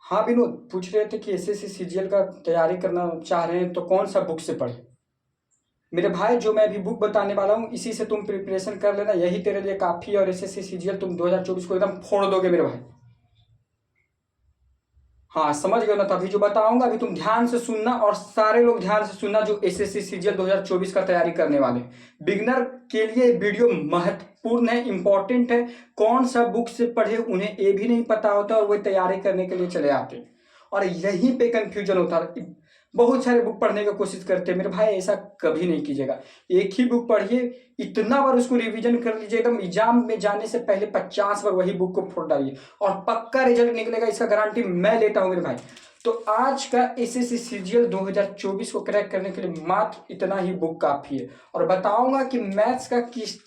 हाँ विनोद, पूछ रहे थे कि एसएससी सीजीएल का तैयारी करना चाह रहे हैं तो कौन सा बुक से पढ़े। मेरे भाई, जो मैं अभी बुक बताने वाला हूँ इसी से तुम प्रिपरेशन कर लेना, यही तेरे लिए काफ़ी है और एसएससी सीजीएल तुम 2024 को एकदम फोड़ दोगे मेरे भाई। हाँ समझ गए ना, तो अभी जो बताऊंगा अभी तुम ध्यान से सुनना और सारे लोग ध्यान से सुनना जो एसएससी सीजीएल 2024 का तैयारी करने वाले। बिगनर के लिए वीडियो महत्वपूर्ण है, इंपॉर्टेंट है। कौन सा बुक से पढ़े उन्हें ये भी नहीं पता होता और वो तैयारी करने के लिए चले आते और यहीं पे कंफ्यूजन होता है। बहुत सारे बुक पढ़ने की कोशिश करते हैं मेरे भाई, ऐसा कभी नहीं कीजिएगा। एक ही बुक पढ़िए, इतना बार उसको रिवीजन कर लीजिए, एकदम एग्जाम में जाने से पहले 50 बार वही बुक को फोड़ डालिए और पक्का रिजल्ट निकलेगा, इसका गारंटी मैं लेता हूँ मेरे भाई। तो आज का एसएससी सीजीएल 2024 को क्रैक करने के लिए मात्र इतना ही बुक काफी है। और बताऊंगा कि मैथ्स का किस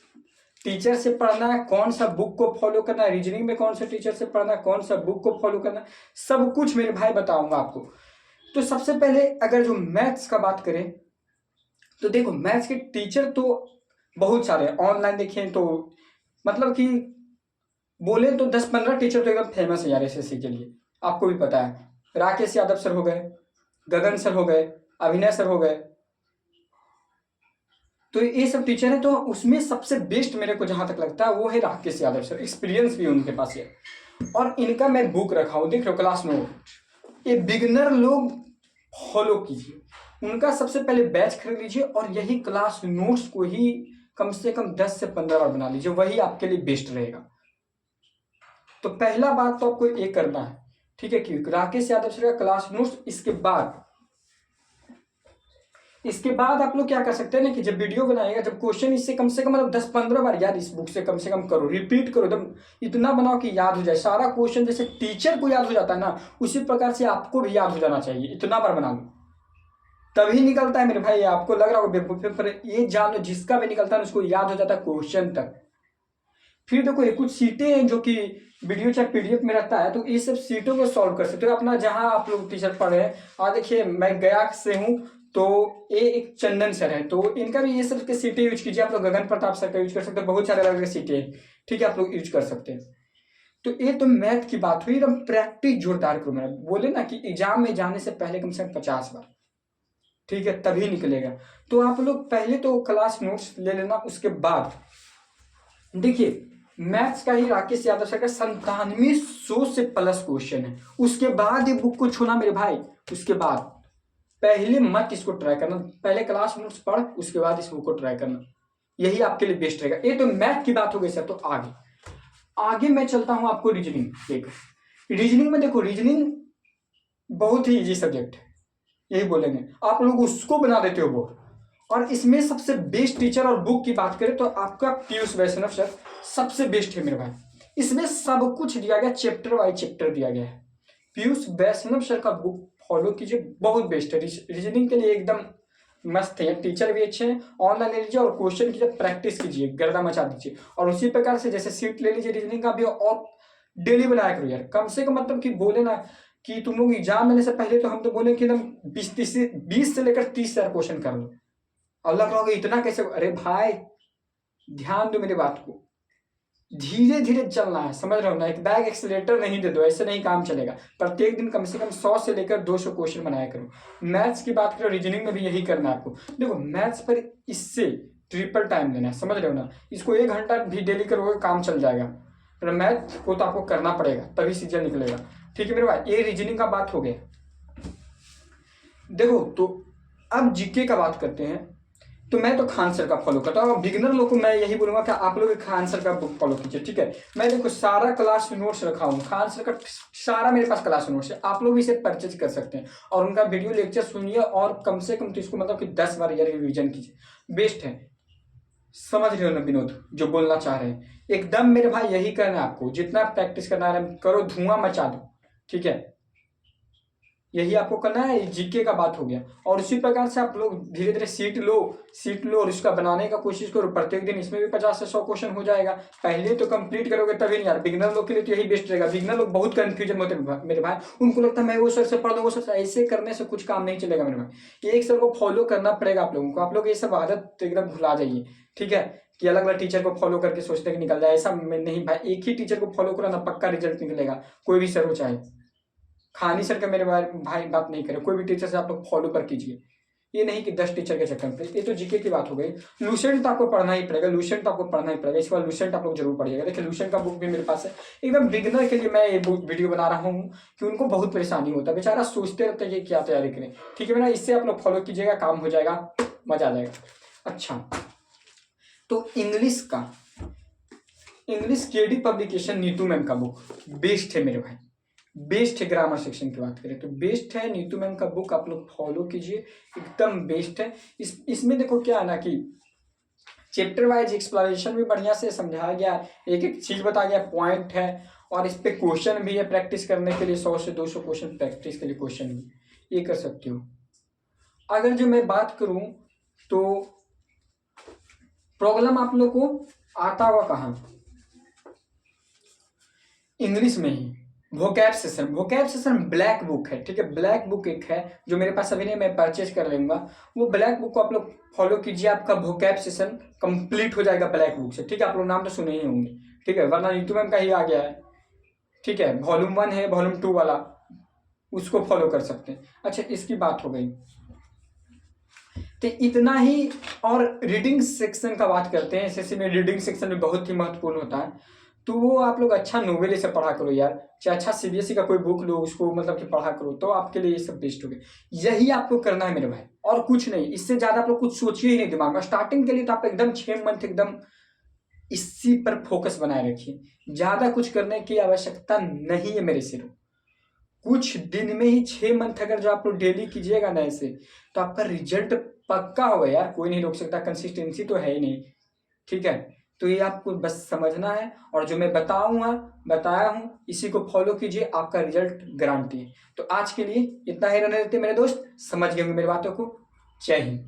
टीचर से पढ़ना है, कौन सा बुक को फॉलो करना है, रीजनिंग में कौन सा टीचर से पढ़ना है, कौन सा बुक को फॉलो करना है, सब कुछ मेरे भाई बताऊंगा आपको। तो सबसे पहले अगर जो मैथ्स का बात करें तो देखो, मैथ्स के टीचर तो बहुत सारे हैं। ऑनलाइन देखें तो मतलब कि बोले तो 10-15 टीचर तो एकदम फेमस है यार एसएससी के लिए, आपको भी पता है। राकेश यादव सर हो गए, गगन सर हो गए, अभिनय सर हो गए, तो ये सब टीचर है। तो उसमें सबसे बेस्ट मेरे को जहां तक लगता है वो है राकेश यादव सर, एक्सपीरियंस भी उनके पास है। और इनका मैं बुक रखा हूं, देख रहे हो, क्लास नोट। ये बिगनर लोग फॉलो कीजिए, उनका सबसे पहले बैच खरीद लीजिए और यही क्लास नोट्स को ही कम से कम 10 से 15 बार बना लीजिए, वही आपके लिए बेस्ट रहेगा। तो पहला बात तो आपको ये करना है, ठीक है, कि राकेश यादव सर का क्लास नोट्स। इसके बाद आप लोग क्या कर सकते हैं ना, कि जब वीडियो बनाएगा, जब क्वेश्चन इससे कम से कम मतलब 10-15 बार यार इस बुक से कम से कम करो, रिपीट करो, एकदम इतना बनाओ कि याद हो जाए सारा क्वेश्चन। जैसे टीचर को याद हो जाता है ना, उसी प्रकार से आपको भी याद हो जाना चाहिए, इतना बार बना लो तभी निकलता है मेरे भाई। आपको लग रहा होगा पर ये जान लो, जिसका भी निकलता है उसको याद हो जाता है क्वेश्चन तक। फिर देखो, ये कुछ सीटें हैं जो कि वीडियो चाहे पीडीएफ में रहता है, तो ये सब सीटों को सॉल्व कर सकते हो अपना, जहां आप लोग टीचर पढ़े हैं। और देखिए, मैं गया से हूँ, तो ये एक चंदन सर है, तो इनका भी ये सब के सीटें यूज कीजिए। आप लोग गगन प्रताप सर का यूज कर सकते हो, बहुत सारे अलग अलग सीटें हैं, ठीक है, आप लोग यूज कर सकते हैं। तो ये तो मैथ की बात हुई, एकदम प्रैक्टिस जोरदार करो। मैं बोले ना कि एग्जाम में जाने से पहले कम से कम 50 बार, ठीक है, तभी निकलेगा। तो आप लोग पहले तो क्लास नोट्स ले लेना, उसके बाद देखिए मैथ्स का ही राकेश यादव सर का 9700 से प्लस क्वेश्चन है। उसके बाद ये बुक को छूना मेरे भाई, उसके बाद पहले मत इसको ट्राई करना, पहले क्लास नोट्स पढ़, उसके बाद इस बुक को ट्राई करना, यही आपके लिए बेस्ट रहेगा। ये तो मैथ की बात हो गई सर। तो आगे आगे मैं चलता हूं आपको रीजनिंग। देखो, रीजनिंग में देखो, रीजनिंग बहुत ही इजी सब्जेक्ट है, यही बोलेंगे, आप लोग उसको बना देते हो वो। और इसमें सबसे बेस्ट टीचर और बुक की बात करें तो आपका पीयूष वैष्णव सर सबसे बेस्ट है मेरे भाई। इसमें सब कुछ दिया गया, चैप्टर वाइज चैप्टर दिया गया है। पीयूष वैष्णव सर का बुक फॉलो कीजिए, बहुत बेस्ट है रीजनिंग के लिए, एकदम मस्त है। टीचर भी अच्छे हैं, ऑनलाइन ले लीजिए और क्वेश्चन कीजिए, प्रैक्टिस कीजिए, गर्दा मचा दीजिए। और उसी प्रकार से जैसे सीट ले लीजिए रीजनिंग का भी, और डेली बनाया करो यार, कम से कम मतलब कि बोले ना कि तुम लोग एग्जाम देने से पहले, तो हम तो बोले कि एकदम 20 से लेकर 30,000 क्वेश्चन कर लो। अल्लाह कहोगे इतना कैसे? अरे भाई ध्यान दो मेरी बात को, धीरे धीरे चलना है, समझ रहे हो ना। एक बैग एक्सीलेटर नहीं दे दो, ऐसे नहीं काम चलेगा। प्रत्येक दिन कम से कम 100 से लेकर 200 क्वेश्चन बनाया करो। मैथ्स की बात करो, रीजनिंग में भी यही करना है आपको। देखो मैथ्स पर इससे ट्रिपल टाइम देना है, समझ रहे हो ना। इसको 1 घंटा भी डेली करोगे काम चल जाएगा, पर मैथ को तो आपको करना पड़ेगा, तभी सीजन निकलेगा, ठीक है मेरे भाई। ये रीजनिंग का बात हो गया। देखो तो अब जीके का बात करते हैं। तो मैं तो खान सर का फॉलो करता हूँ। बिगिनर लोग को मैं यही बोलूंगा कि आप लोग खान सर का बुक फॉलो कीजिए, ठीक है। मैं देखो सारा क्लास नोट्स रखा हूँ, खान सर का सारा मेरे पास क्लास नोट्स है, आप लोग भी इसे परचेज कर सकते हैं और उनका वीडियो लेक्चर सुनिए और कम से कम तो इसको मतलब कि 10 बार यार रिविजन कीजिए, बेस्ट है। समझ रहे हो ना विनोद जो बोलना चाह रहे हैं, एकदम मेरे भाई यही करना है आपको, जितना प्रैक्टिस करना है करो, धुआं मचा दो, ठीक है, यही आपको करना है। जीके का बात हो गया। और उसी प्रकार से आप लोग धीरे धीरे सीट लो और इसका बनाने का कोशिश करो प्रत्येक दिन। इसमें भी 50 से 100 क्वेश्चन हो जाएगा, पहले तो कंप्लीट करोगे तभी नहीं यार। बिगनर लोग के लिए तो यही बेस्ट रहेगा। बिगनर लोग बहुत कंफ्यूजन होते हैं मेरे भाई, उनको लगता है मैं वो सर से पढ़ लूँ, वो सर से, ऐसे करने से कुछ काम नहीं चलेगा मेरे भाई। एक सर को फॉलो करना पड़ेगा आप लोगों को। आप लोग ये सब आदत एकदम भुला जाइए, ठीक है, कि अलग अलग टीचर को फॉलो करके सोचते कि निकल जाए, ऐसा नहीं भाई। एक ही टीचर को फॉलो करो ना, पक्का रिजल्ट निकलेगा, कोई भी सर हो चाहे। खानी सर का मेरे भाई बात नहीं करे, कोई भी टीचर से आप लोग फॉलो कर कीजिए, ये नहीं कि 10 टीचर के चक्कर पे। ये तो जीके की बात हो गई। लूसेंट तो आपको पढ़ना ही पड़ेगा, लूसेंट तो आपको पढ़ना ही पड़ेगा, इस बार लूसेंट आप लोग जरूर पढ़िएगा। देखिए लूसेंट का बुक भी मेरे पास है, एकदम बिगिनर के लिए मैं ये बुक वीडियो बना रहा हूँ कि उनको बहुत परेशानी होता है, बेचारा सोचते रहते हैं कि क्या तैयारी करें। ठीक है बेटा, इससे आप लोग फॉलो कीजिएगा, काम हो जाएगा, मजा आ जाएगा। अच्छा, तो इंग्लिश का, English KD publication Neetu ma'am का बुक बेस्ट है मेरे भाई, बेस्ट है। ग्रामर सेक्शन की बात करें तो बेस्ट है, नीतू मैम का बुक आप लोग फॉलो कीजिए, एकदम बेस्ट है। इसमें देखो क्या है ना कि चैप्टर वाइज एक्सप्लेनेशन भी बढ़िया से समझाया गया, एक एक चीज बताया गया, पॉइंट है, और इस पे क्वेश्चन भी है प्रैक्टिस करने के लिए, 100 से 200 क्वेश्चन प्रैक्टिस के लिए क्वेश्चन भी ये कर सकते हो। अगर जो मैं बात करूं तो प्रॉब्लम आप लोग को आता हुआ कहाँ, इंग्लिश में ही vocab session, vocab session black book है। ठीक है, ब्लैक बुक एक है जो मेरे पास अभी नहीं, मैं परचेज कर लूंगा, वो ब्लैक बुक को आप लोग फॉलो कीजिए, आपका वोकैब सेशन कंप्लीट हो जाएगा ब्लैक बुक से। ठीक है, आप लोग नाम तो सुने ही होंगे, ठीक है, वरना नीतू मैम का ही आ गया है। ठीक है, वॉल्यूम 1 है, वॉल्यूम 2 वाला, उसको फॉलो कर सकते हैं। अच्छा, इसकी बात हो गई, तो इतना ही। और रीडिंग सेक्शन का बात करते हैं, एसएससी में रीडिंग सेक्शन में बहुत ही महत्वपूर्ण होता है, तो वो आप लोग अच्छा नोवेल से पढ़ा करो यार, चाहे अच्छा सीबीएसई का कोई बुक लो, उसको मतलब कि पढ़ा करो, तो आपके लिए ये सब बेस्ट हो गया। यही आपको करना है मेरे भाई, और कुछ नहीं, इससे ज्यादा आप लोग कुछ सोचिए ही नहीं दिमाग में। स्टार्टिंग के लिए तो आप एकदम 6 मंथ एकदम इसी पर फोकस बनाए रखिए, ज्यादा कुछ करने की आवश्यकता नहीं है मेरे सिर। कुछ दिन में ही 6 मंथ अगर जो आप लोग डेली कीजिएगा ना ऐसे, तो आपका रिजल्ट पक्का होगा यार, कोई नहीं रोक सकता, कंसिस्टेंसी तो है ही नहीं। ठीक है, तो ये आपको बस समझना है, और जो मैं बताया हूँ इसी को फॉलो कीजिए, आपका रिजल्ट गारंटी है। तो आज के लिए इतना ही रहने देते मेरे दोस्त, समझ गए होंगे मेरी बातों को। जय हिंद।